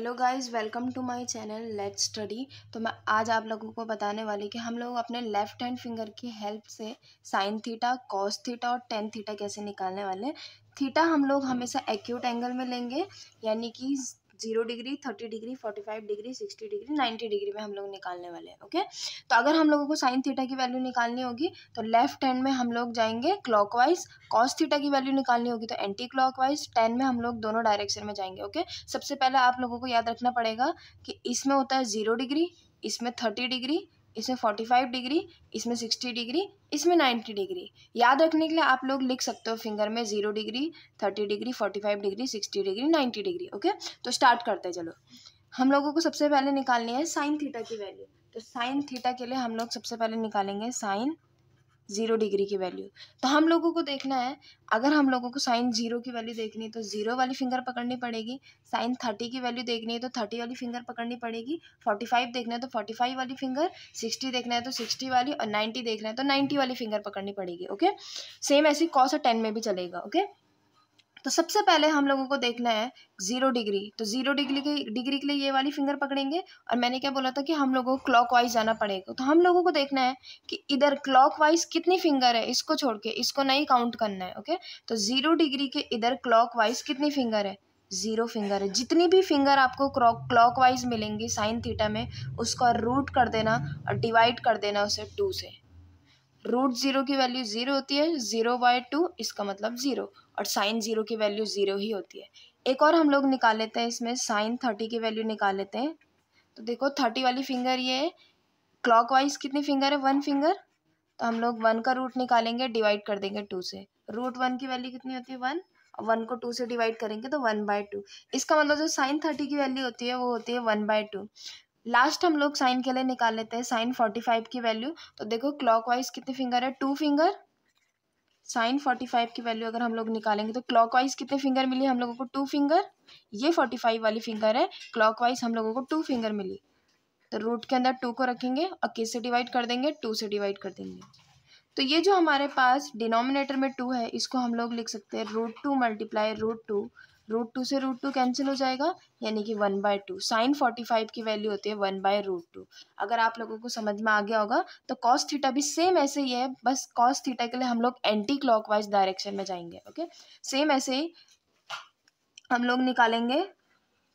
Hello guys, welcome to my channel let's study. तो मैं आज आप लोगों को बताने वाली कि हम लोग अपने लेफ्ट हैंड फिंगर की हेल्प से साइन थीटा, कॉस थीटा और टेन थीटा कैसे निकालने वाले हैं। थीटा हम लोग हमेशा एक्यूट एंगल में लेंगे, यानी कि 0 degree, 30 degree, 45 degree, 60 degree, 90 degree में हम लोग निकालने वाले हैं। ओके, तो अगर हम लोगों को साइन थीटा की वैल्यू निकालनी होगी तो लेफ्ट हैंड में हम लोग जाएंगे क्लॉकवाइज, कॉस थीटा की वैल्यू निकालनी होगी तो एंटी क्लॉकवाइज, टेन में हम लोग दोनों डायरेक्शन में जाएंगे। ओके, सबसे पहले आप लोगों को याद रखना पड़ेगा कि इसमें होता है 0 डिग्री, इसमें 30 डिग्री, इसमें 45 डिग्री, इसमें 60 डिग्री, इसमें 90 डिग्री। याद रखने के लिए आप लोग लिख सकते हो फिंगर में 0 degree, 30 degree, 45 degree, 60 degree, 90 degree. Okay, तो स्टार्ट करते हैं। चलो, हम लोगों को सबसे पहले निकालनी है साइन थीटा की वैल्यू। तो साइन थीटा के लिए हम लोग सबसे पहले निकालेंगे साइन 0 डिग्री की वैल्यू। तो हम लोगों को देखना है, अगर हम लोगों को साइन 0 की वैल्यू देखनी है तो 0 वाली फिंगर पकड़नी पड़ेगी। साइन 30 की वैल्यू देखनी है तो 30 वाली फिंगर पकड़नी पड़ेगी। 45 देखना है तो 45 वाली फिंगर, 60 देखना है तो 60 वाली, और 90 देखना है तो 90 वाली फिंगर पकड़नी पड़ेगी। ओके, सेम ऐसी कॉस और 10 में भी चलेगा। ओके, तो सबसे पहले हम लोगों को देखना है 0 डिग्री। तो 0 डिग्री के लिए ये वाली फिंगर पकड़ेंगे, और मैंने क्या बोला था कि हम लोगों को क्लॉकवाइज जाना पड़ेगा। तो हम लोगों को देखना है कि इधर क्लॉकवाइज कितनी फिंगर है, इसको छोड़ के इसको नहीं काउंट करना है। ओके, तो 0 डिग्री के इधर क्लॉकवाइज कितनी फिंगर है, 0 फिंगर है। जितनी भी फिंगर आपको क्लॉकवाइज मिलेंगी साइन थीटा में, उसका रूट कर देना और डिवाइड कर देना उसे 2 से। रूट 0 की वैल्यू 0 होती है, 0/2 इसका मतलब 0, और साइन 0 की वैल्यू 0 ही होती है। एक और हम लोग निकाल लेते हैं, इसमें साइन 30 की वैल्यू निकाल लेते हैं। तो देखो 30 वाली फिंगर ये है, क्लॉकवाइज कितनी फिंगर है, 1 फिंगर। तो हम लोग 1 का रूट निकालेंगे, डिवाइड कर देंगे 2 से। रूट 1 की वैल्यू कितनी होती है, 1, और 1 को 2 से डिवाइड करेंगे तो 1/2। इसका मतलब जो साइन 30 की वैल्यू होती है वो होती है 1/2। लास्ट हम लोग साइन के लिए निकाल लेते हैं साइन 45 की वैल्यू। तो देखो क्लॉकवाइज कितनी फिंगर है, 2 फिंगर। साइन 45 की वैल्यू अगर हम लोग निकालेंगे तो क्लॉकवाइज कितने फिंगर मिली हम लोगों को, 2 फिंगर। ये 45 वाली फिंगर है, क्लॉकवाइज हम लोगों को 2 फिंगर मिली। तो रूट के अंदर 2 को रखेंगे और किस से डिवाइड कर देंगे, 2 से डिवाइड कर देंगे। तो ये जो हमारे पास डिनोमिनेटर में 2 है, इसको हम लोग लिख सकते हैं √2 मल्टीप्लाई √2। √2 से √2 कैंसिल हो जाएगा, यानी कि 1/2। साइन 45 की वैल्यू होती है 1/√2। अगर आप लोगों को समझ में आ गया होगा तो कॉस थीटा भी सेम ऐसे ही है, बस कॉस थीटा के लिए हम लोग एंटी क्लॉकवाइज डायरेक्शन में जाएंगे। ओके, सेम ऐसे ही हम लोग निकालेंगे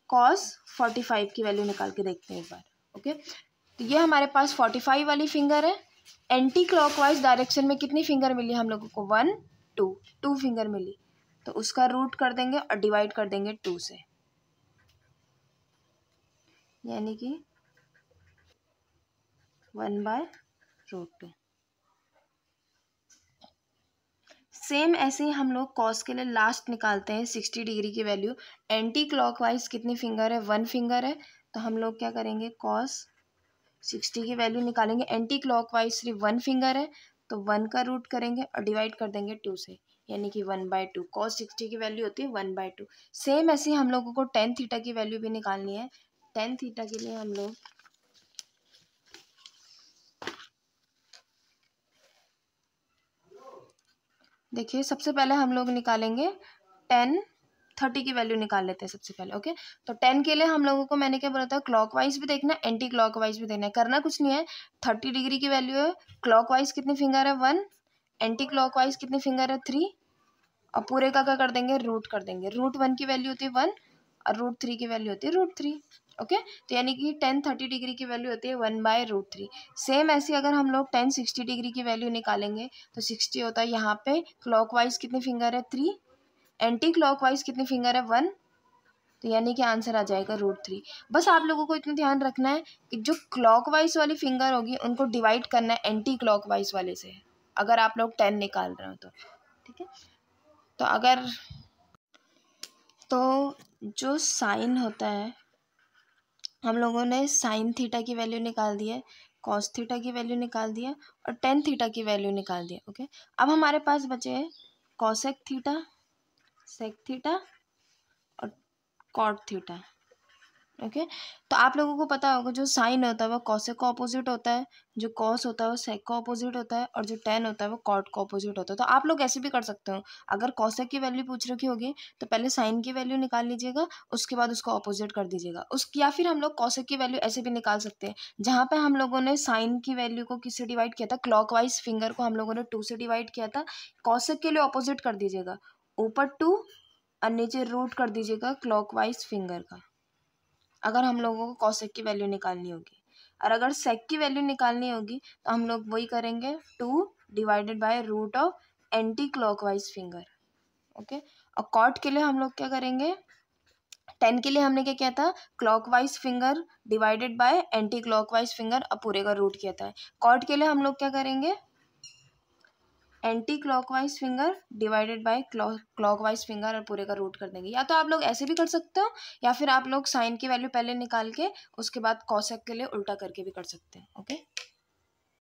कॉस 45 की वैल्यू निकाल के देखते हैं एक बार। ओके, तो ये हमारे पास 45 वाली फिंगर है। एंटी क्लॉकवाइज डायरेक्शन में कितनी फिंगर मिली हम लोगों को, 1, 2 फिंगर मिली। तो उसका रूट कर देंगे और डिवाइड कर देंगे 2 से, यानी कि 1/√2। सेम ऐसे ही हम लोग कॉस के लिए लास्ट निकालते हैं 60 डिग्री की वैल्यू। एंटी क्लॉकवाइज कितनी फिंगर है, 1 फिंगर है। तो हम लोग क्या करेंगे, कॉस 60 की वैल्यू निकालेंगे। एंटी क्लॉकवाइज सिर्फ 1 फिंगर है, तो 1 का रूट करेंगे और डिवाइड कर देंगे 2 से, यानी कि 1/2। कॉस 60 की वैल्यू होती है 1/2। सेम ऐसे ही हम लोगों को टेन थीटा की वैल्यू भी निकालनी है। टेन थीटा के लिए हम लोग देखिए, सबसे पहले हम लोग निकालेंगे टेन 30 की वैल्यू निकाल लेते हैं सबसे पहले। ओके, तो 10 के लिए हम लोगों को मैंने क्या बोला था, क्लॉकवाइज भी देखना है, एंटी क्लॉकवाइज भी देखना है। करना कुछ नहीं है, 30 डिग्री की वैल्यू है, क्लॉकवाइज कितनी फिंगर है, 1, एंटी क्लॉकवाइज कितनी फिंगर है, 3, और पूरे का क्या कर देंगे, रूट कर देंगे। √1 की वैल्यू होती है 1 और √3 की वैल्यू होती है √3। ओके, तो यानी कि 10 30 डिग्री की वैल्यू होती है 1/√3। सेम ऐसी अगर हम लोग 10 60 डिग्री की वैल्यू निकालेंगे तो 60 होता है, यहाँ पे क्लॉकवाइज कितनी फिंगर है, 3, एंटी क्लॉकवाइज कितनी फिंगर है, 1। तो यानी कि आंसर आ जाएगा √3। बस आप लोगों को इतना ध्यान रखना है कि जो क्लॉकवाइज वाली फिंगर होगी उनको डिवाइड करना है एंटी क्लॉकवाइज वाले से, अगर आप लोग 10 निकाल रहे हो तो। ठीक है, तो अगर तो जो साइन होता है, हम लोगों ने साइन थीटा की वैल्यू निकाल दी है, कॉस थीटा की वैल्यू निकाल दी है, और टेन थीटा की वैल्यू निकाल दी है। ओके, अब हमारे पास बचे हैं कॉसेक थीटा, सेक थीटा और कॉट थीटा। ओके। तो आप लोगों को पता होगा जो साइन होता है वो कॉसेक का ऑपोजिट होता है, जो कॉस होता है वो सेक का ऑपोजिट होता है, और जो टेन होता है वो कॉट का ऑपोजिट होता है। तो आप लोग ऐसे भी कर सकते हो, अगर कॉसेक की वैल्यू पूछ रखी होगी तो पहले साइन की वैल्यू निकाल लीजिएगा, उसके बाद उसको ऑपोजिट कर दीजिएगा उस, या फिर हम लोग कॉसेक की वैल्यू ऐसे भी निकाल सकते हैं, जहाँ पे हम लोगों ने साइन की वैल्यू को किससे डिवाइड किया था, क्लॉकवाइज फिंगर को हम लोगों ने 2 से डिवाइड किया था। कॉसेक के लिए ऑपोजिट कर दीजिएगा, ऊपर 2 और नीचे रूट कर दीजिएगा क्लॉकवाइज फिंगर का, अगर हम लोगों को कॉसेक की वैल्यू निकालनी होगी। और अगर सेक की वैल्यू निकालनी होगी तो हम लोग वही करेंगे, 2 divided by root of anti clockwise finger. Okay. और कॉट के लिए हम लोग क्या करेंगे, 10 के लिए हमने क्या किया था, clockwise finger divided by anti clockwise finger और पूरे का रूट किया था। कॉट के लिए हम लोग क्या करेंगे, anti clockwise finger divided by clockwise finger और पूरे का रूट कर देंगे। या तो आप लोग ऐसे भी कर सकते हो, या फिर आप लोग साइन की वैल्यू पहले निकाल के उसके बाद कॉसेक के लिए उल्टा करके भी कर सकते हैं। ओके।